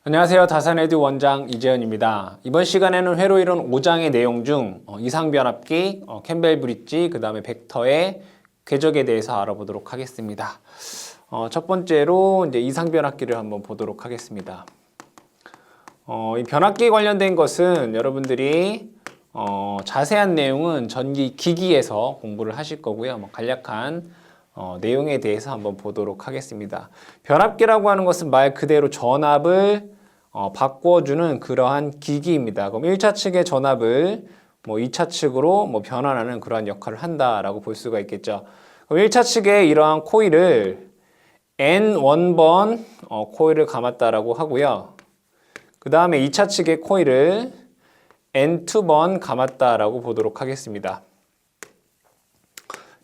안녕하세요. 다산에듀 원장 이재현입니다. 이번 시간에는 회로 이론 5장의 내용 중 이상변압기, 캠벨 브릿지, 그 다음에 벡터의 궤적에 대해서 알아보도록 하겠습니다. 첫 번째로 이제 이상변압기를 한번 보도록 하겠습니다. 이 변압기에 관련된 것은 여러분들이 자세한 내용은 전기 기기에서 공부를 하실 거고요. 간략한 내용에 대해서 한번 보도록 하겠습니다. 변압기라고 하는 것은 말 그대로 전압을 바꿔주는 그러한 기기입니다. 그럼 1차 측의 전압을 2차 측으로 변환하는 그러한 역할을 한다라고 볼 수가 있겠죠. 그럼 1차 측에 이러한 코일을 N1번 코일을 감았다라고 하고요. 그 다음에 2차 측의 코일을 N2번 감았다라고 보도록 하겠습니다.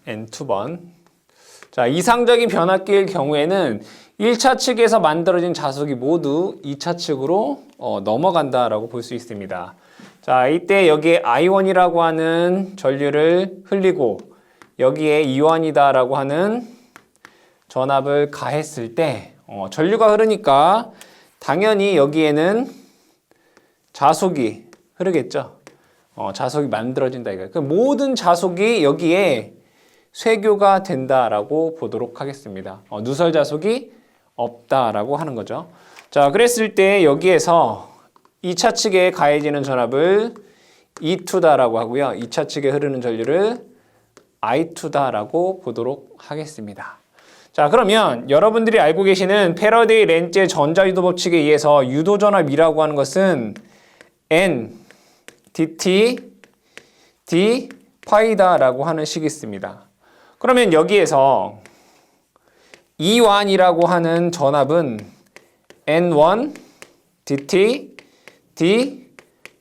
N2번. 자, 이상적인 변압기일 경우에는 1차 측에서 만들어진 자석이 모두 2차 측으로 넘어간다라고 볼 수 있습니다. 자, 이때 여기에 I1이라고 하는 전류를 흘리고 여기에 E1이다라고 하는 전압을 가했을 때 전류가 흐르니까 당연히 여기에는 자속이 흐르겠죠. 자속이 만들어진다 이거예요. 그 모든 자속이 여기에 쇄교가 된다라고 보도록 하겠습니다. 누설 자속이 없다라고 하는 거죠. 자, 그랬을 때 여기에서 2차 측에 가해지는 전압을 E2다라고 하고요. 2차 측에 흐르는 전류를 I2다라고 보도록 하겠습니다. 자, 그러면 여러분들이 알고 계시는 패러데이 렌츠의 전자유도 법칙에 의해서 유도 전압이라고 하는 것은 N dt d 파이다라고 하는 식이 있습니다. 그러면 여기에서 E1이라고 하는 전압은 N1 dt d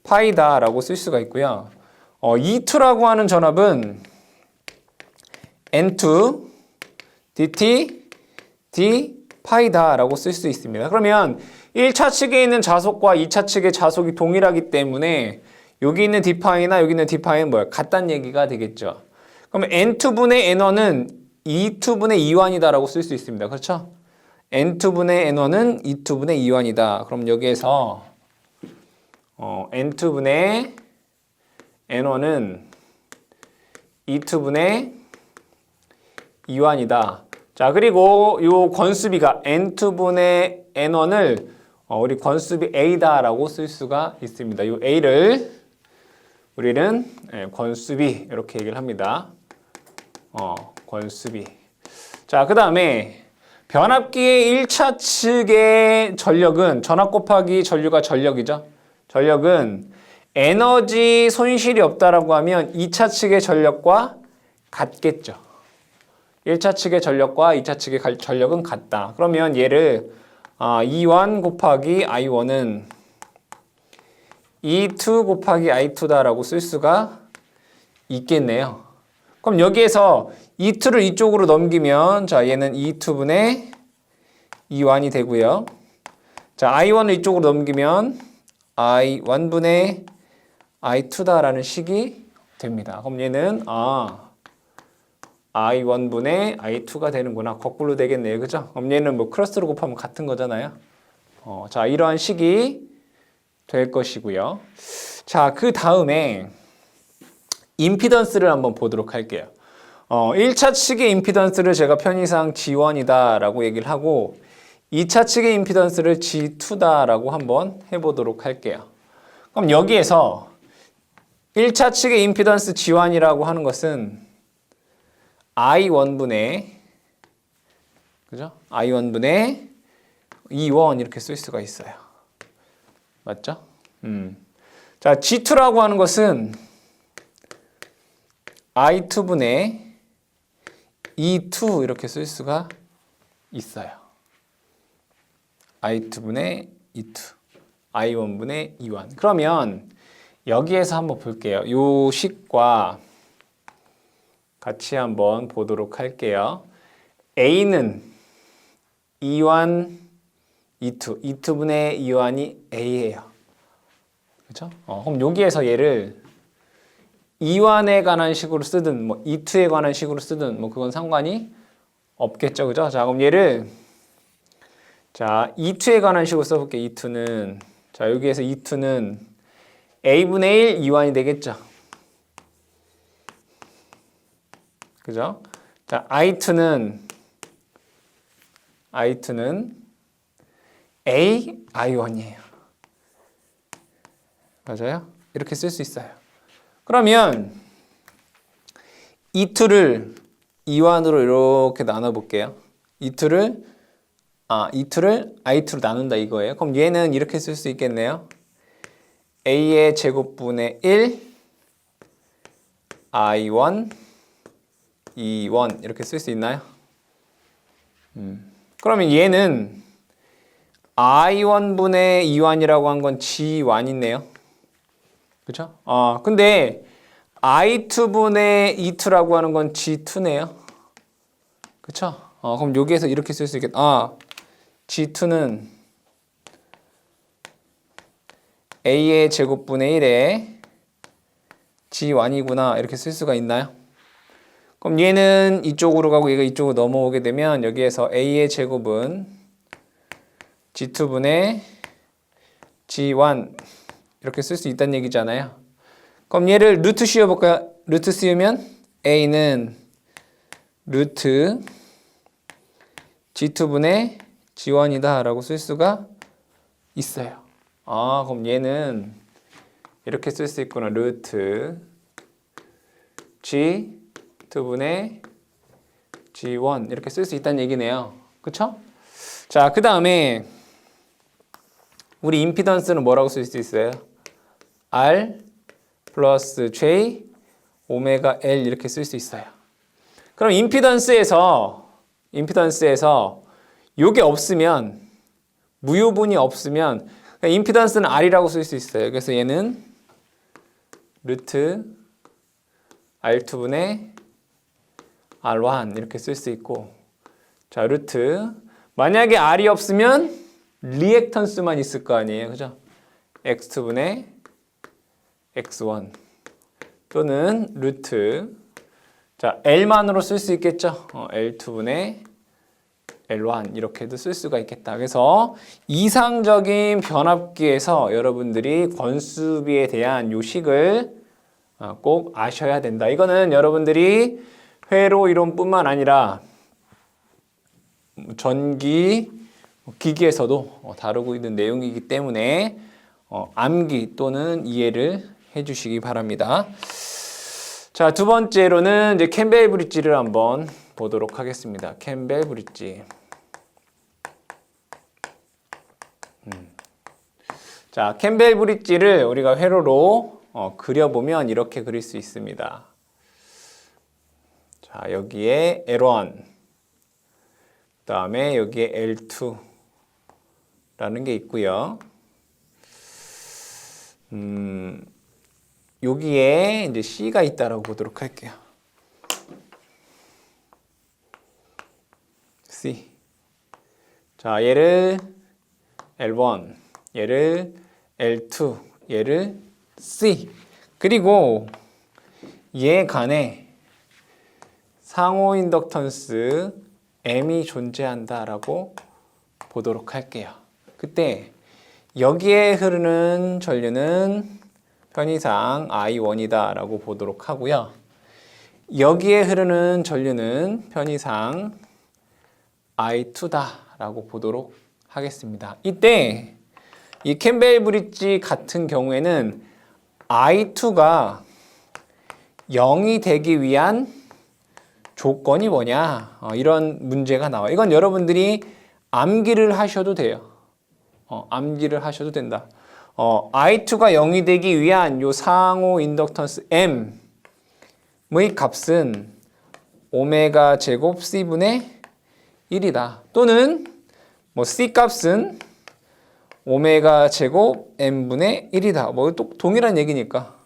파이다라고 쓸 수가 있고요. E2라고 하는 전압은 N2 dt d 파이다라고 쓸 수 있습니다. 그러면 1차 측에 있는 자속과 2차 측의 자속이 동일하기 때문에 여기 있는 d파이나 여기 있는 d파이는 뭐야? 같다는 얘기가 되겠죠. 그러면 N2분의 N1은 E2분의 E1이다라고 쓸 수 있습니다. 그렇죠? N2분의 N1은 E2분의 E1이다. 그럼 여기에서 N2분의 N1은 E2분의 E1이다. 자, 그리고 요 건수비가 N2분의 N1을 우리 건수비 A다라고 쓸 수가 있습니다. 요 A를 우리는 건수비 이렇게 얘기를 합니다. 건수비. 자, 그 다음에 변압기의 1차 측의 전력은 전압 곱하기 전류가 전력이죠. 전력은 에너지 손실이 없다라고 하면 2차 측의 전력과 같겠죠. 1차 측의 전력과 2차 측의 전력은 같다. 그러면 얘를 E1 곱하기 I1은 E2 곱하기 I2다라고 쓸 수가 있겠네요. 그럼 여기에서 E2를 이쪽으로 넘기면 자, 얘는 E2분의 E1이 되고요. 자, I1을 이쪽으로 넘기면 I1분의 I2다라는 식이 됩니다. 그럼 얘는 I1분의 I2가 되는구나. 거꾸로 되겠네요. 그죠? 그럼 얘는 크로스로 곱하면 같은 거잖아요. 자, 이러한 식이 될 것이고요. 자, 그 다음에 임피던스를 한번 보도록 할게요. 1차 측의 임피던스를 제가 편의상 G1이다 라고 얘기를 하고 2차 측의 임피던스를 G2다라고 한번 해보도록 할게요. 그럼 여기에서 1차 측의 임피던스 G1이라고 하는 것은 I1분의 그죠? I1분의 E1 이렇게 쓸 수가 있어요. 맞죠? 자, G2라고 하는 것은 I2분의 E2 이렇게 쓸 수가 있어요. I2분의 E2, I1분의 E1. 그러면 여기에서 한번 볼게요. 요 식과 같이 한번 보도록 할게요. A는 E1, E2, E2분의 E1이 A예요. 그렇죠? 그럼 여기에서 얘를 E1에 관한 식으로 쓰든 E2에 관한 식으로 쓰든 그건 상관이 없겠죠. 그죠? 자, 그럼 얘를 자, E2에 관한 식으로 써볼게요. E2는 자, 여기에서 E2는 A분의 1 이완이 되겠죠. 그죠? 자, I2는 A I1이에요. 맞아요? 이렇게 쓸 수 있어요. 그러면 E2를 E1으로 이렇게 나눠볼게요. E2를 I2로 나눈다 이거예요. 그럼 얘는 이렇게 쓸 수 있겠네요. A의 제곱분의 1 I1 E1 이렇게 쓸 수 있나요? 그러면 얘는 I1분의 E1이라고 한 건 G1이네요. 그죠? 근데 I2분의 E2라고 하는 건 G2네요. 그쵸? 그럼 여기에서 이렇게 쓸 수 있겠다. G2는 A의 제곱분의 1에 G1이구나 이렇게 쓸 수가 있나요? 그럼 얘는 이쪽으로 가고 얘가 이쪽으로 넘어오게 되면 여기에서 A의 제곱은 G2분의 G1 이렇게 쓸 수 있다는 얘기잖아요. 그럼 얘를 루트 씌워볼까요? 루트 씌우면 A는 루트 G2분의 G1이다 라고 쓸 수가 있어요. 그럼 얘는 이렇게 쓸 수 있구나. 루트 G2분의 G1 이렇게 쓸 수 있다는 얘기네요. 그쵸? 자, 그 다음에 우리 임피던스는 뭐라고 쓸 수 있어요? R 플러스 J 오메가 L 이렇게 쓸 수 있어요. 그럼 임피던스에서 요게 없으면 무효분이 없으면 임피던스는 R이라고 쓸 수 있어요. 그래서 얘는 루트 R2분의 R1 이렇게 쓸 수 있고 자 루트 만약에 R이 없으면 리액턴스만 있을 거 아니에요. 그죠? X2분의 X1 또는 루트 자 L만으로 쓸 수 있겠죠. L2분의 L1 이렇게도 쓸 수가 있겠다. 그래서 이상적인 변압기에서 여러분들이 권수비에 대한 요식을 꼭 아셔야 된다. 이거는 여러분들이 회로 이론뿐만 아니라 전기 기기에서도 다루고 있는 내용이기 때문에 암기 또는 이해를 해주시기 바랍니다. 자, 두 번째로는 이제 캠벨 브릿지를 한번 보도록 하겠습니다. 캠벨 브릿지. 자, 캠벨 브릿지를 우리가 회로로 그려보면 이렇게 그릴 수 있습니다. 자, 여기에 L1, 그 다음에 여기에 L2라는 게 있고요. 여기에 이제 C가 있다라고 보도록 할게요. C. 자, 얘를 L1, 얘를 L2, 얘를 C. 그리고 얘 간에 상호 인덕턴스 M이 존재한다라고 보도록 할게요. 그때 여기에 흐르는 전류는 편의상 I1이다 라고 보도록 하고요. 여기에 흐르는 전류는 편의상 I2다 라고 보도록 하겠습니다. 이때 이 캠벨 브릿지 같은 경우에는 I2가 0이 되기 위한 조건이 뭐냐 이런 문제가 나와요. 이건 여러분들이 암기를 하셔도 돼요. 암기를 하셔도 된다. I2가 0이 되기 위한 요 상호 인덕턴스 M의 값은 오메가 제곱 C분의 1이다. 또는 뭐 C 값은 오메가 제곱 M분의 1이다. 뭐 또 동일한 얘기니까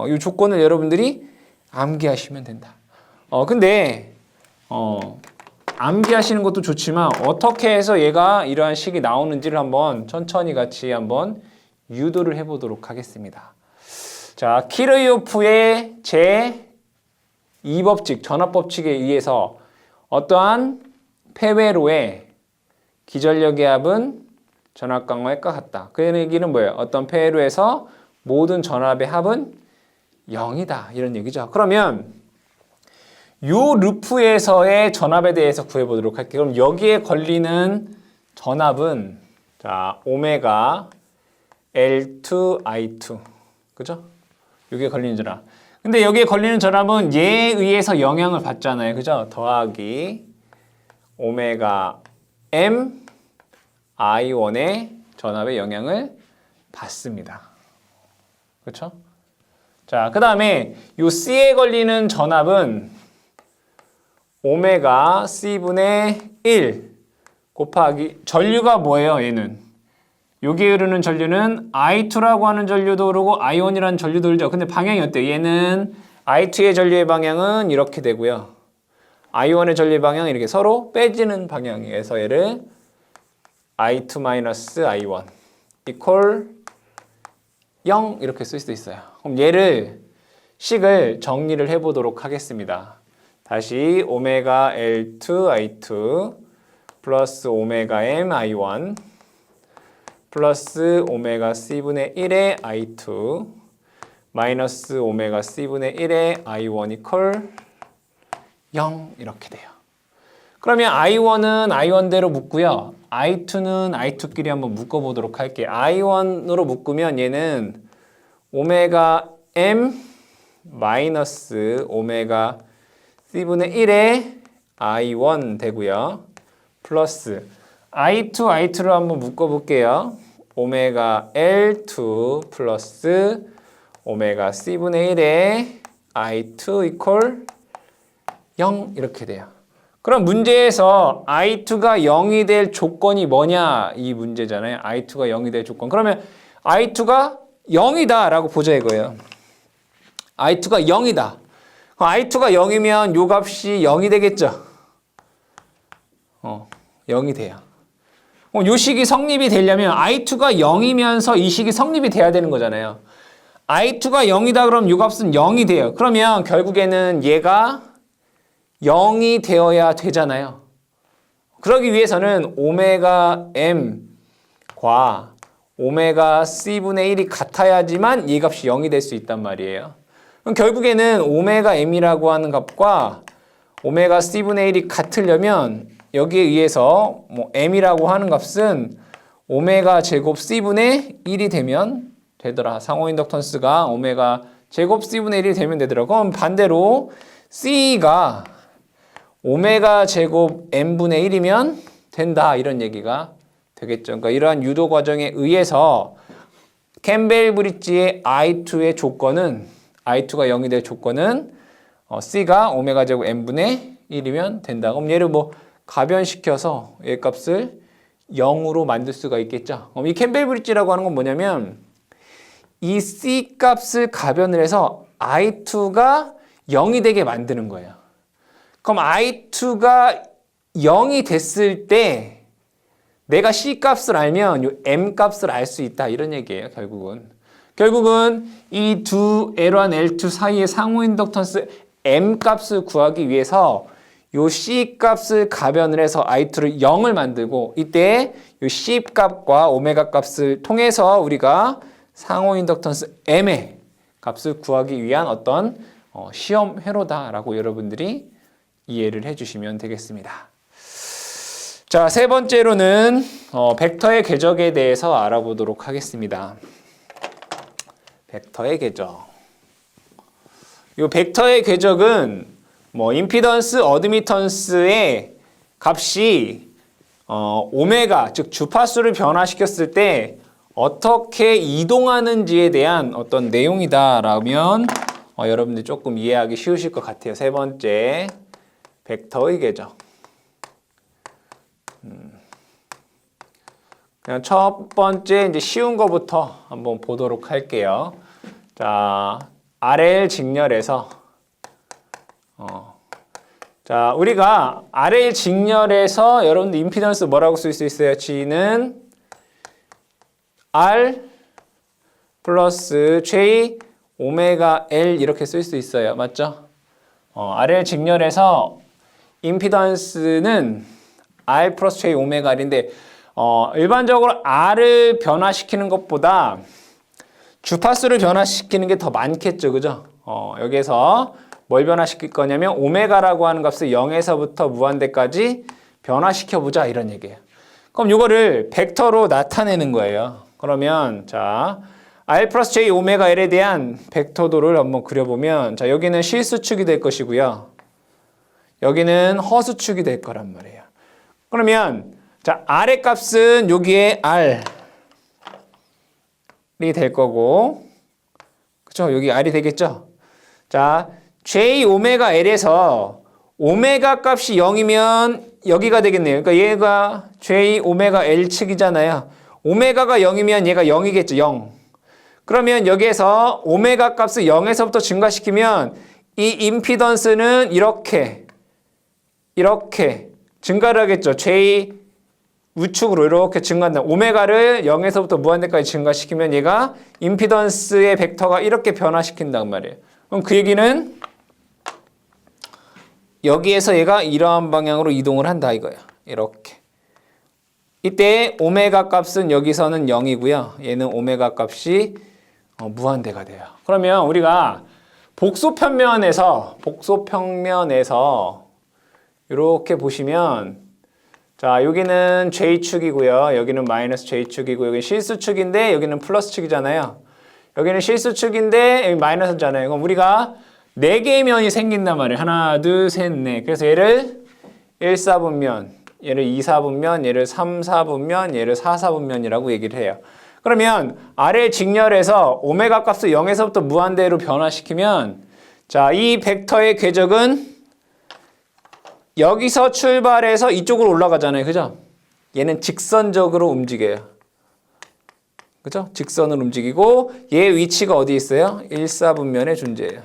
이 조건을 여러분들이 암기하시면 된다. 근데 암기하시는 것도 좋지만 어떻게 해서 얘가 이러한 식이 나오는지를 한번 천천히 같이 한번 유도를 해보도록 하겠습니다. 자, 키르요프의 제2법칙, 전압법칙에 의해서 어떠한 폐회로에 기전력의 합은 전압 강화액과 같다. 그 얘기는 뭐예요? 어떤 회로에서 모든 전압의 합은 0이다. 이런 얘기죠. 그러면 요 루프에서의 전압에 대해서 구해보도록 할게요. 그럼 여기에 걸리는 전압은 자 오메가 L2 I2 그죠? 여기에 걸리는 전압. 근데 여기에 걸리는 전압은 얘에 의해서 영향을 받잖아요. 그죠? 더하기 오메가 M I1의 전압에 영향을 받습니다. 그렇죠? 자, 그 다음에 요 C에 걸리는 전압은 오메가 C분의 1 곱하기 전류가 뭐예요? 얘는 여기에 흐르는 전류는 I2라고 하는 전류도 흐르고 I1이라는 전류도 흐르죠. 근데 방향이 어때요? 얘는 I2의 전류의 방향은 이렇게 되고요. I1의 전류의 방향은 이렇게 서로 빼지는 방향이어서 얘를 I2-I1 equal 0 이렇게 쓸 수도 있어요. 그럼 얘를 식을 정리를 해보도록 하겠습니다. 다시 오메가 L2 I2 플러스 오메가 M I1 플러스 오메가 C분의 1의 I2 마이너스 오메가 C분의 1의 I1 equal 0 이렇게 돼요. 그러면 I1은 I1대로 묶고요. I2는 I2끼리 한번 묶어보도록 할게요. I1으로 묶으면 얘는 오메가 M 마이너스 오메가 C분의 1의 I1 되고요. 플러스 I2로 한번 묶어볼게요. 오메가 L2 플러스 오메가 C분의 1의 I2 이퀄 0 이렇게 돼요. 그럼 문제에서 I2가 0이 될 조건이 뭐냐 이 문제잖아요. I2가 0이 될 조건. 그러면 I2가 0이다 라고 보자 이거예요. I2가 0이다. 그럼 I2가 0이면 요 값이 0이 되겠죠. 0이 돼요. 요 식이 성립이 되려면 I2가 0이면서 이 식이 성립이 돼야 되는 거잖아요. I2가 0이다 그럼 요 값은 0이 돼요. 그러면 결국에는 얘가 0이 되어야 되잖아요. 그러기 위해서는 오메가 M과 오메가 C분의 1이 같아야지만 이 값이 0이 될 수 있단 말이에요. 그럼 결국에는 오메가 M이라고 하는 값과 오메가 C분의 1이 같으려면 여기에 의해서 뭐 M이라고 하는 값은 오메가 제곱 C분의 1이 되면 되더라. 상호 인덕턴스가 오메가 제곱 C분의 1이 되면 되더라. 그럼 반대로 C가 오메가 제곱 M분의 1이면 된다. 이런 얘기가 되겠죠. 그러니까 이러한 유도 과정에 의해서 캠벨 브릿지의 I2의 조건은 I2가 0이 될 조건은 C가 오메가 제곱 M분의 1이면 된다. 그럼 얘를 뭐 가변시켜서 얘 값을 0으로 만들 수가 있겠죠. 이 캠벨 브릿지라고 하는 건 뭐냐면 이 C 값을 가변을 해서 I2가 0이 되게 만드는 거예요. 그럼 I2가 0이 됐을 때 내가 C 값을 알면 이 M 값을 알 수 있다. 이런 얘기예요. 결국은 이 두 L1, L2 사이의 상호 인덕턴스 M 값을 구하기 위해서 요 C 값을 가변을 해서 I2를 0을 만들고 이때 요 C 값과 오메가 값을 통해서 우리가 상호 인덕턴스 M의 값을 구하기 위한 어떤 시험 회로다라고 여러분들이 이해를 해주시면 되겠습니다. 자, 세 번째로는 벡터의 궤적에 대해서 알아보도록 하겠습니다. 벡터의 궤적. 이 벡터의 궤적은 뭐 임피던스, 어드미턴스의 값이 오메가, 즉 주파수를 변화시켰을 때 어떻게 이동하는지에 대한 어떤 내용이다라면 여러분들이 조금 이해하기 쉬우실 것 같아요. 세 번째, 벡터의 궤적. 그냥 첫 번째 이제 쉬운 거부터 한번 보도록 할게요. 자, RL 직렬에서 자, 우리가 RL 직렬에서 여러분들 임피던스 뭐라고 쓸 수 있어요? G는 R 플러스 J 오메가 L 이렇게 쓸 수 있어요. 맞죠? RL 직렬에서 임피던스는 R 플러스 J 오메가 R인데 일반적으로 R을 변화시키는 것보다 주파수를 변화시키는 게 더 많겠죠. 그죠? 여기에서 뭘 변화시킬 거냐면 오메가라고 하는 값을 0에서부터 무한대까지 변화시켜보자 이런 얘기예요. 그럼 이거를 벡터로 나타내는 거예요. 그러면 자 R 플러스 J 오메가 L에 대한 벡터도를 한번 그려보면 자 여기는 실수축이 될 것이고요. 여기는 허수축이 될 거란 말이에요. 그러면 자 R의 값은 여기에 R이 될 거고 그쵸? 여기 R이 되겠죠? 자 J 오메가 L에서 오메가 값이 0이면 여기가 되겠네요. 그러니까 얘가 J 오메가 L 측이잖아요. 오메가가 0이면 얘가 0이겠죠. 0. 그러면 여기에서 오메가 값을 0에서부터 증가시키면 이 임피던스는 이렇게 증가를 하겠죠. J 우측으로 이렇게 증가한다. 오메가를 0에서부터 무한대까지 증가시키면 얘가 임피던스의 벡터가 이렇게 변화시킨단 말이에요. 그럼 그 얘기는 여기에서 얘가 이러한 방향으로 이동을 한다 이거예요. 이렇게. 이때 오메가 값은 여기서는 0이고요. 얘는 오메가 값이 무한대가 돼요. 그러면 우리가 복소평면에서 이렇게 보시면 자 여기는 J축이고요. 여기는 마이너스 J축이고 여기는 실수축인데 여기는 플러스축이잖아요. 여기는 실수축인데 여기 마이너스잖아요. 그럼 우리가 4개의 면이 생긴단 말이에요. 하나, 둘, 셋, 넷. 그래서 얘를 1, 4분면, 얘를 2, 4분면, 얘를 3, 4분면, 얘를 4, 4분면이라고 얘기를 해요. 그러면 R을 직렬해서 오메가 값을 0에서부터 무한대로 변화시키면 자, 이 벡터의 궤적은 여기서 출발해서 이쪽으로 올라가잖아요. 그죠? 얘는 직선적으로 움직여요. 그죠? 직선으로 움직이고 얘 위치가 어디 있어요? 1, 4분면에 존재해요.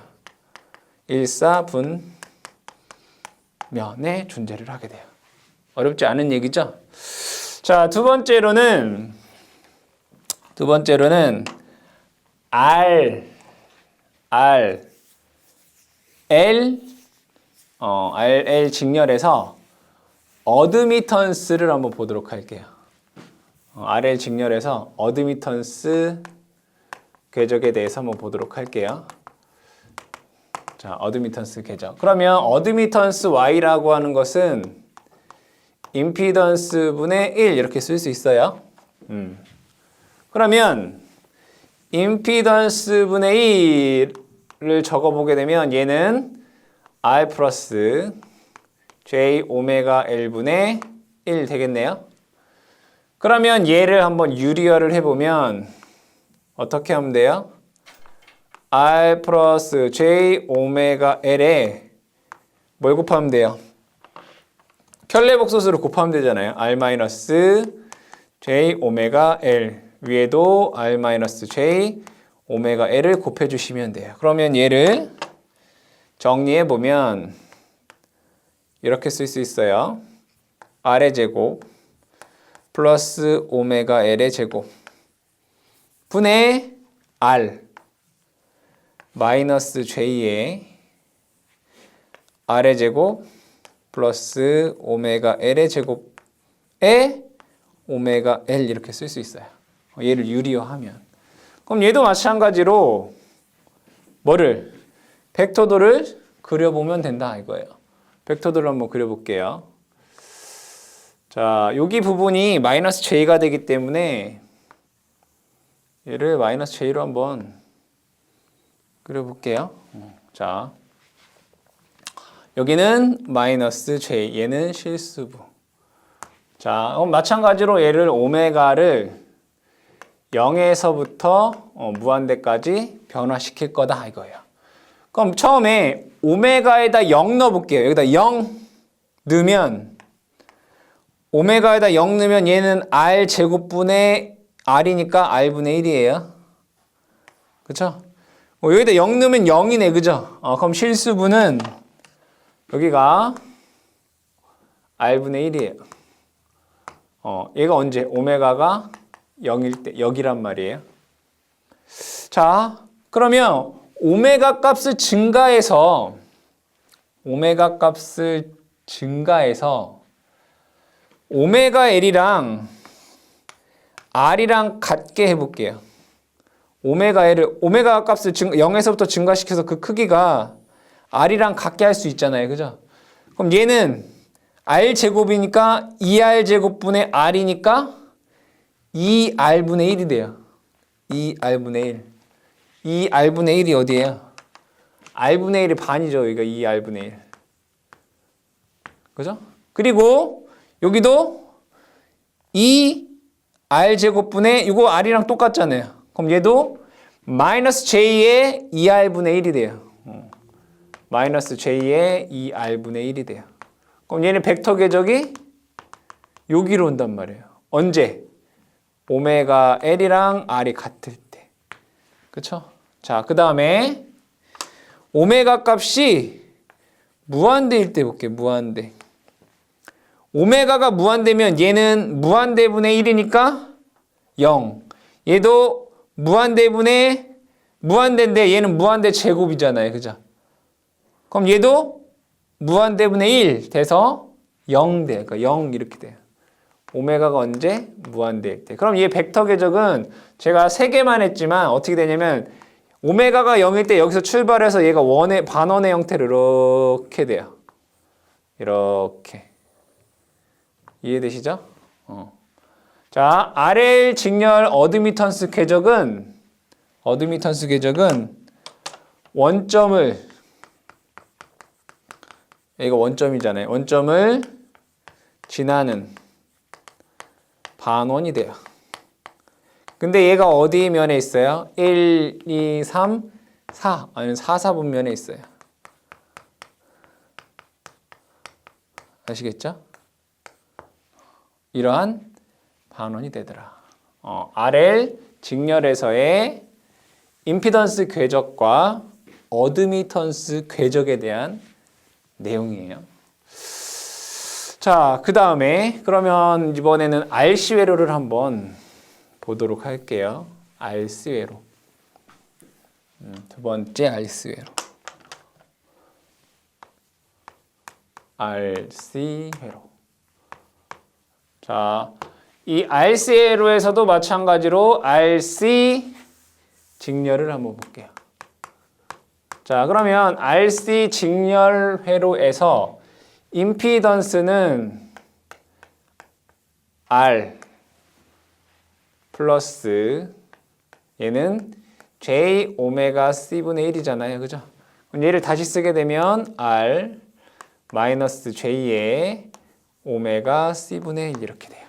1, 4분면에 존재를 하게 돼요. 어렵지 않은 얘기죠? 자, 두 번째로는 R, L 직렬해서 어드미턴스를 한번 보도록 할게요. RL 직렬해서 어드미턴스 궤적에 대해서 한번 보도록 할게요. 자, 어드미턴스 궤적. 그러면 어드미턴스 Y라고 하는 것은 임피던스 분의 1 이렇게 쓸 수 있어요. 그러면 임피던스 분의 1을 적어보게 되면 얘는 R 플러스 J 오메가 L 분의 1 되겠네요. 그러면 얘를 한번 유리화를 해보면 어떻게 하면 돼요? R 플러스 J 오메가 L에 뭘 곱하면 돼요? 켤레복소수로 곱하면 되잖아요. R 마이너스 J 오메가 L 위에도 R 마이너스 J 오메가 L을 곱해주시면 돼요. 그러면 얘를 정리해보면 이렇게 쓸 수 있어요. R의 제곱 플러스 오메가 L의 제곱 분의 R 마이너스 J의 R의 제곱 플러스 오메가 L의 제곱에 오메가 L 이렇게 쓸 수 있어요. 얘를 유리화하면. 그럼 얘도 마찬가지로 뭐를? 벡터도를 그려보면 된다 이거예요. 벡터도를 한번 그려볼게요. 자, 여기 부분이 마이너스 J가 되기 때문에 얘를 마이너스 J로 한번 그려볼게요. 자, 여기는 마이너스 J, 얘는 실수부. 자, 그럼 마찬가지로 얘를 오메가를 0에서부터 무한대까지 변화시킬 거다 이거예요. 그럼 처음에 오메가에다 0 넣어볼게요. 여기다 0 넣으면 오메가에다 0 넣으면 얘는 R 제곱분의 R이니까 R분의 1이에요. 그쵸? 여기다 0 넣으면 0이네. 그죠? 그럼 실수분은 여기가 R분의 1이에요. 얘가 언제? 오메가가 0일 때, 여기란 말이에요. 자, 그러면 오메가 값을 증가해서 오메가 L이랑 R이랑 같게 해볼게요. 오메가 L을, 오메가 값을 0에서부터 증가시켜서 그 크기가 R이랑 같게 할 수 있잖아요. 그죠? 그럼 얘는 R제곱이니까 2R제곱분의 R이니까 2R분의 1이 돼요. 2R분의 1. 2R분의 1이 어디예요? R분의 1이 반이죠. 여기가 2R분의 1. 그죠? 그리고 여기도 2R제곱분의 이거 R이랑 똑같잖아요. 그럼 얘도 마이너스 J의 2R분의 1이 돼요. 마이너스 J의 2R분의 1이 돼요. 그럼 얘는 벡터 궤적이 여기로 온단 말이에요. 언제? 오메가 L이랑 R이 같을 때. 그쵸? 자, 그 다음에 오메가 값이 무한대일 때 볼게요. 무한대. 오메가가 무한대면 얘는 무한대분의 1이니까 0. 얘도 무한대분의 무한대인데 얘는 무한대 제곱이잖아요. 그죠? 그럼 얘도 무한대분의 1 돼서 0 돼. 그러니까 0 이렇게 돼요. 오메가가 언제? 무한대일 때. 그럼 얘 벡터 궤적은 제가 3개만 했지만 어떻게 되냐면 오메가가 0일 때 여기서 출발해서 얘가 반원의 형태로 이렇게 돼요. 이렇게. 이해되시죠? 자, RL 직렬 어드미턴스 궤적은 원점을, 여기가 원점이잖아요. 원점을 지나는 반원이 돼요. 근데 얘가 어디 면에 있어요? 1, 2, 3, 4 아니면 4, 4분면에 있어요. 아시겠죠? 이러한 반원이 되더라. RL 직렬에서의 임피던스 궤적과 어드미턴스 궤적에 대한 내용이에요. 자, 그 다음에 그러면 이번에는 RC 회로를 한번 보도록 할게요. RC 회로. 두 번째 RC 회로. RC 회로. 자, 이 RC 회로에서도 마찬가지로 RC 직렬을 한번 볼게요. 자, 그러면 RC 직렬 회로에서 임피던스는 R 플러스 얘는 J 오메가 C분의 1이잖아요. 그죠? 그럼 얘를 다시 쓰게 되면 R 마이너스 J의 오메가 C분의 1 이렇게 돼요.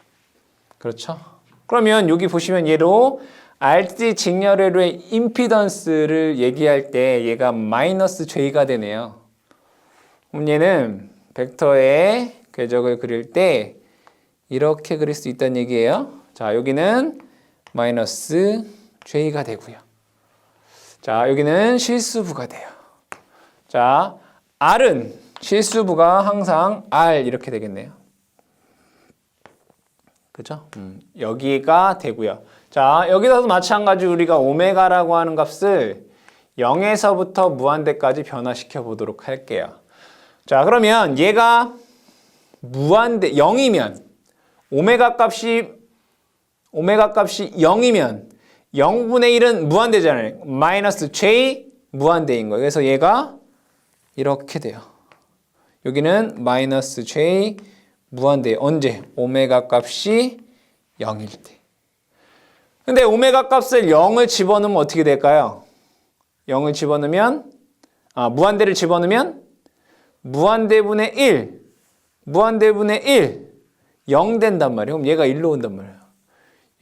그렇죠? 그러면 여기 보시면 얘로 RC 직렬회로의 임피던스를 얘기할 때 얘가 마이너스 J가 되네요. 그럼 얘는 벡터의 궤적을 그릴 때 이렇게 그릴 수 있다는 얘기예요. 자, 여기는 마이너스 J가 되고요. 자, 여기는 실수부가 돼요. 자, R은 실수부가 항상 R 이렇게 되겠네요. 그죠? 여기가 되고요. 자, 여기서도 마찬가지로 우리가 오메가라고 하는 값을 0에서부터 무한대까지 변화시켜 보도록 할게요. 자, 그러면 얘가 무한대 0이면 오메가 값이 0이면 0분의 1은 무한대잖아요. 마이너스 J 무한대인 거예요. 그래서 얘가 이렇게 돼요. 여기는 마이너스 J 무한대예요. 언제? 오메가 값이 0일 때. 근데 오메가 값을 0을 집어넣으면 어떻게 될까요? 0을 집어넣으면 무한대를 집어넣으면 무한대분의 1 0 된단 말이에요. 그럼 얘가 1로 온단 말이에요.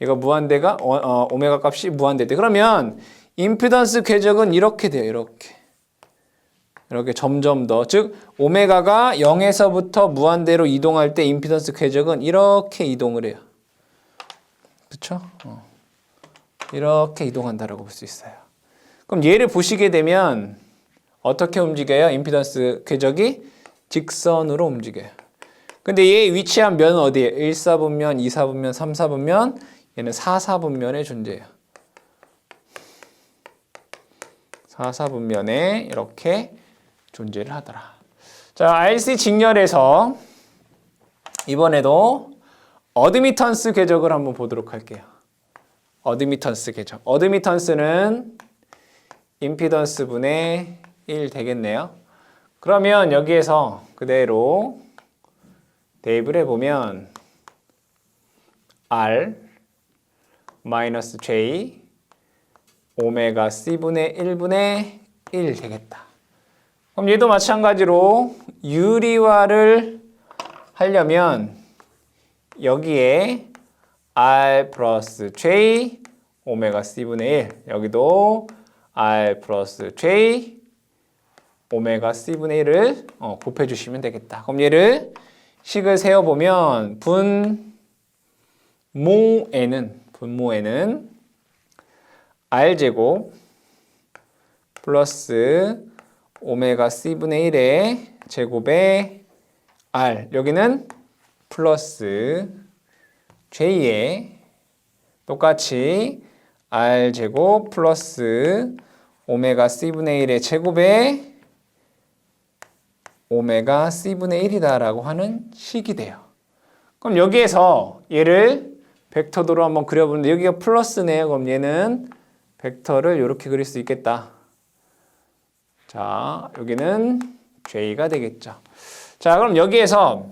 얘가 무한대가 오메가 값이 무한대 때. 그러면 임피던스 궤적은 이렇게 돼요. 이렇게 점점 더. 즉 오메가가 0에서부터 무한대로 이동할 때 임피던스 궤적은 이렇게 이동을 해요. 그렇죠? 이렇게 이동한다라고 볼 수 있어요. 그럼 얘를 보시게 되면 어떻게 움직여요? 임피던스 궤적이 직선으로 움직여요. 근데 얘 위치한 면은 어디에? 1사분면, 2사분면, 3사분면, 얘는 4사분면에 존재해요. 4사분면에 이렇게 존재를 하더라. 자, RC 직렬에서 이번에도 어드미턴스 궤적을 한번 보도록 할게요. 어드미턴스 궤적. 어드미턴스는 임피던스 분의 1 되겠네요. 그러면 여기에서 그대로 대입을 해보면 R 마이너스 J 오메가 C분의 1분의 1 되겠다. 그럼 얘도 마찬가지로 유리화를 하려면 여기에 R 플러스 J 오메가 C분의 1 여기도 R 플러스 J 오메가 C분의 1을 곱해주시면 되겠다. 그럼 얘를 식을 세어보면 분모에는 R제곱 플러스 오메가 C분의 1의 제곱에 R 여기는 플러스 J에 똑같이 R제곱 플러스 오메가 C분의 1의 제곱에 오메가 C분의 1이다 라고 하는 식이 돼요. 그럼 여기에서 얘를 벡터도로 한번 그려보는데 여기가 플러스네요. 그럼 얘는 벡터를 이렇게 그릴 수 있겠다. 자, 여기는 J가 되겠죠. 자, 그럼 여기에서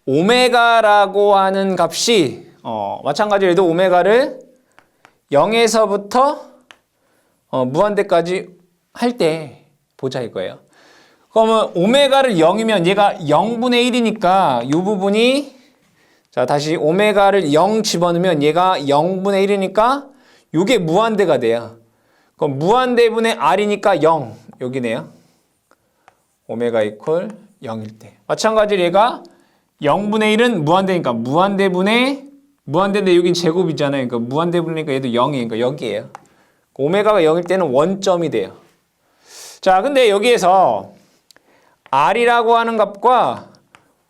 오메가라고 하는 값이 마찬가지로 얘도 오메가를 0에서부터 무한대까지 할 때 보자 이거예요. 그러면 오메가를 0이면 얘가 0분의 1이니까 이 부분이 자 다시 오메가를 0 집어넣으면 얘가 0분의 1이니까 이게 무한대가 돼요. 그럼 무한대분의 R이니까 0 여기네요. 오메가 이퀄 0일 때. 마찬가지로 얘가 0분의 1은 무한대니까 무한대인데 여긴 제곱이잖아요. 그러니까 무한대분이니까 얘도 0이니까 여기에요. 오메가가 0일 때는 원점이 돼요. 자, 근데 여기에서 R이라고 하는 값과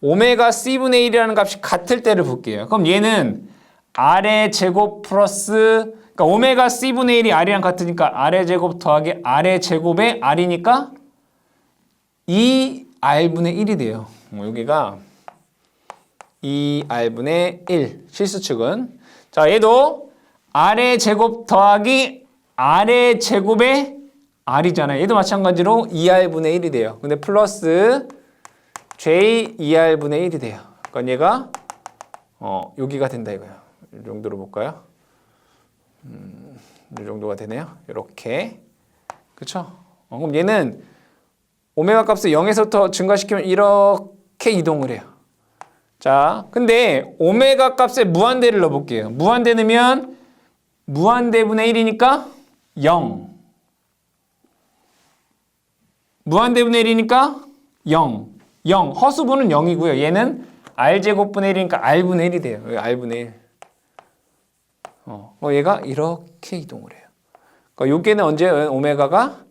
오메가 C분의 1이라는 값이 같을 때를 볼게요. 그럼 얘는 R의 제곱 플러스 그러니까 오메가 C분의 1이 R이랑 같으니까 R의 제곱 더하기 R의 제곱에 R이니까 2R분의 1이 돼요. 여기가 2R분의 1 실수축은 자 얘도 R의 제곱 더하기 R의 제곱에 R이잖아요. 얘도 마찬가지로 2R분의 1이 돼요. 근데 플러스 J 2R분의 1이 돼요. 그러니까 얘가 여기가 된다 이거예요. 이 정도로 볼까요? 이 정도가 되네요. 이렇게 그렇죠? 그럼 얘는 오메가 값을 0에서부터 증가시키면 이렇게 이동을 해요. 자, 근데 오메가 값에 무한대를 넣어볼게요. 무한대 넣으면 무한대분의 1이니까 0. 무한대분의 1이니까 0. 0. 허수분은 0이고요. 얘는 R제곱분의 1이니까 R분의 1이 돼요. 여기 R분의 1. 얘가 이렇게 이동을 해요. 그러니까 요게는 언제 오메가가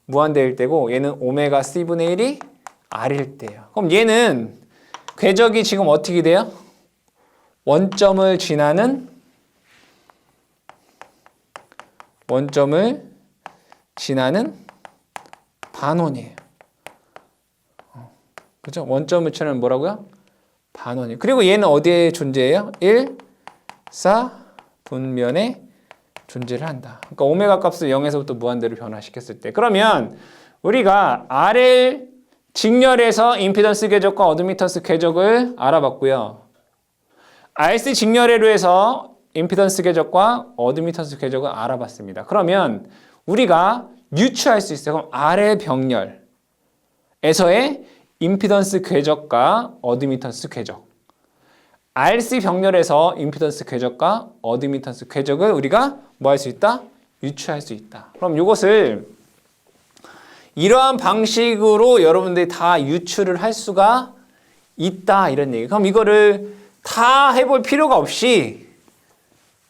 무한대일 때고 얘는 오메가 C분의 1이 R일 때예요. 그럼 얘는 궤적이 지금 어떻게 돼요? 원점을 지나는 반원이에요. 그죠? 원점을 지나는 뭐라고요? 반원이에요. 그리고 얘는 어디에 존재해요? 1, 4 분면에 존재를 한다. 그러니까 오메가 값을 0에서부터 무한대로 변화시켰을 때. 그러면 우리가 RL 직렬에서 임피던스 궤적과 어드미턴스 궤적을 알아봤고요. RC 직렬회로 해서 임피던스 궤적과 어드미턴스 궤적을 알아봤습니다. 그러면 우리가 유추할 수 있어요. 그럼 RL 병렬에서의 임피던스 궤적과 어드미턴스 궤적, RC 병렬에서 임피던스 궤적과 어드미턴스 궤적을 우리가 뭐 할 수 있다? 유추할 수 있다. 그럼 이것을 이러한 방식으로 여러분들이 다 유추를 할 수가 있다 이런 얘기. 그럼 이거를 다 해볼 필요가 없이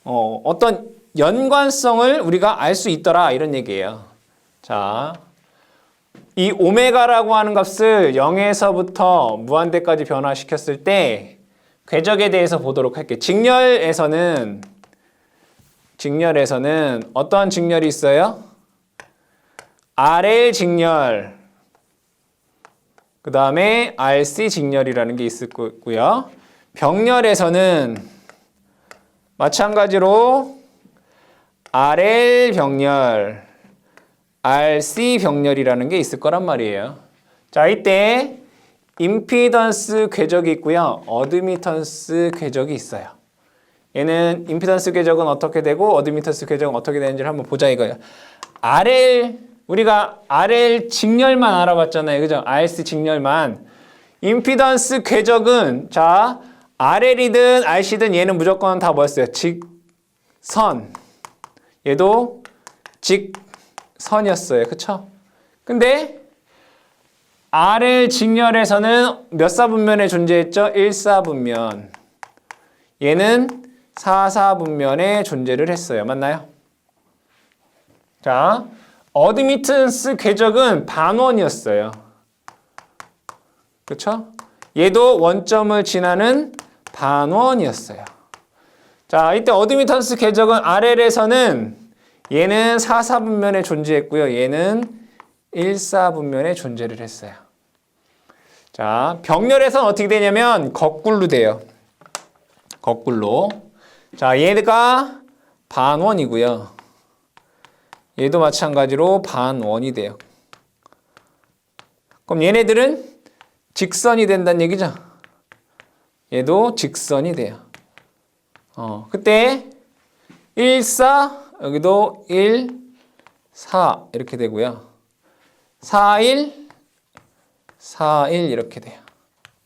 어떤 연관성을 우리가 알 수 있더라 이런 얘기예요. 자, 이 오메가라고 하는 값을 0에서부터 무한대까지 변화시켰을 때 궤적에 대해서 보도록 할게요. 직렬에서는 어떠한 직렬이 있어요? RL 직렬, 그 다음에 RC 직렬이라는 게 있을 거고요. 병렬에서는 마찬가지로 RL 병렬, RC 병렬이라는 게 있을 거란 말이에요. 자, 이때 임피던스 궤적이 있고요. 어드미턴스 궤적이 있어요. 얘는 임피던스 궤적은 어떻게 되고 어드미턴스 궤적은 어떻게 되는지를 한번 보자 이거예요. 우리가 RL 직렬만 알아봤잖아요. 그죠? RC 직렬만. 임피던스 궤적은 자, RL이든 RC든 얘는 무조건 다 뭐였어요? 직선. 얘도 직선이었어요. 그쵸? 근데 RL 직렬에서는 몇 사분면에 존재했죠? 1사분면. 얘는 4사분면에 존재를 했어요. 맞나요? 자, 어드미턴스 궤적은 반원이었어요. 그쵸? 얘도 원점을 지나는 반원이었어요. 자, 이때 어드미턴스 궤적은 RL에서는 얘는 4사분면에 존재했고요. 얘는 1사분면에 존재를 했어요. 자, 병렬에서는 어떻게 되냐면 거꾸로 돼요. 거꾸로. 자, 얘가 반원이고요. 얘도 마찬가지로 반원이 돼요. 그럼 얘네들은 직선이 된다는 얘기죠. 얘도 직선이 돼요. 그때 1, 4, 여기도 1, 4 이렇게 되고요. 4, 1, 4, 1 이렇게 돼요.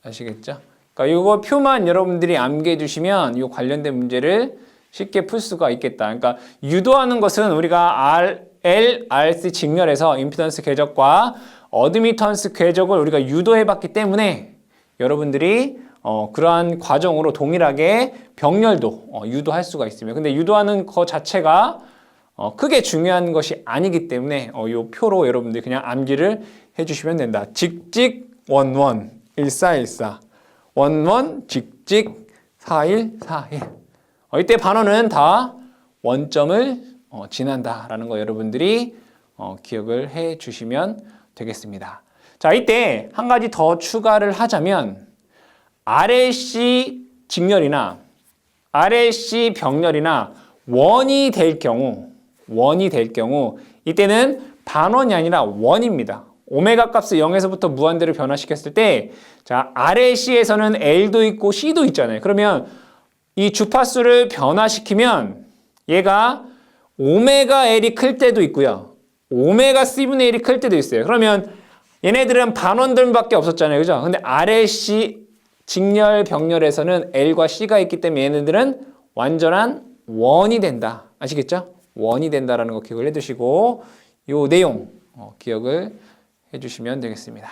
아시겠죠? 그러니까 이거 표만 여러분들이 암기해 주시면 이 관련된 문제를 쉽게 풀 수가 있겠다. 그러니까 유도하는 것은 우리가 RL, RC 직렬에서 임피던스 궤적과 어드미턴스 궤적을 우리가 유도해 봤기 때문에 여러분들이 그러한 과정으로 동일하게 병렬도 유도할 수가 있습니다. 근데 유도하는 것 자체가 크게 중요한 것이 아니기 때문에 이 표로 여러분들이 그냥 암기를 해주시면 된다. 직직, 원원, 1414. 원원, 직직, 41, 41. 이때 반원은 다 원점을 지난다라는 거 여러분들이 기억을 해 주시면 되겠습니다. 자, 이때 한 가지 더 추가를 하자면 RLC 직렬이나 RLC 병렬이나 원이 될 경우 이때는 반원이 아니라 원입니다. 오메가 값을 0에서부터 무한대로 변화시켰을 때 자, RLC에서는 L도 있고 C도 있잖아요. 그러면 이 주파수를 변화시키면 얘가 오메가 L이 클 때도 있고요. 오메가 C분의 1이 클 때도 있어요. 그러면 얘네들은 반원들밖에 없었잖아요. 그죠? 근데 RLC 직렬 병렬에서는 L과 C가 있기 때문에 얘네들은 완전한 원이 된다. 아시겠죠? 원이 된다라는 거 기억을 해두시고 요 내용 기억을 해주시면 되겠습니다.